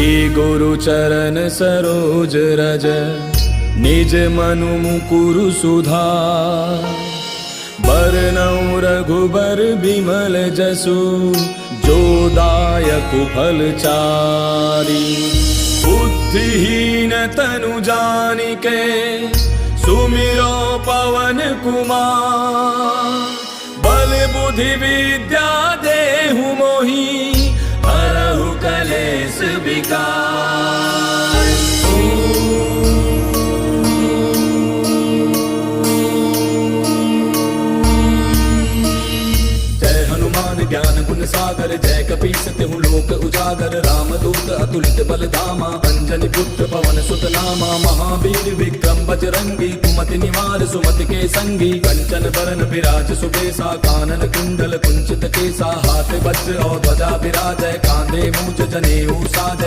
श्री गुरु चरण सरोज रज निज मनु मुकुरु सुधार। बरनउँ रघुबर बिमल जसु जो दायक फलचारी। बुद्धिहीन तनु जानिके सुमिरो पवन कुमार। बल बुद्धि विद्या देहु मोहि हरहु कलेश विकार। ज्ञान गुण सागर जय कपीस तिहु लोक उजागर। रामदूत अतुलित बल धामा अंजनी पुत्र पवन सुत नामा। महावीर विक्रम बजरंगी कुमति निवार सुमति के संगी। कंचन बरन विराज सुबेसा कानन कुंडल कुंचित केसा। हाथ वज्र और ध्वजा विराजय कांधे मूज जनेऊ साजय।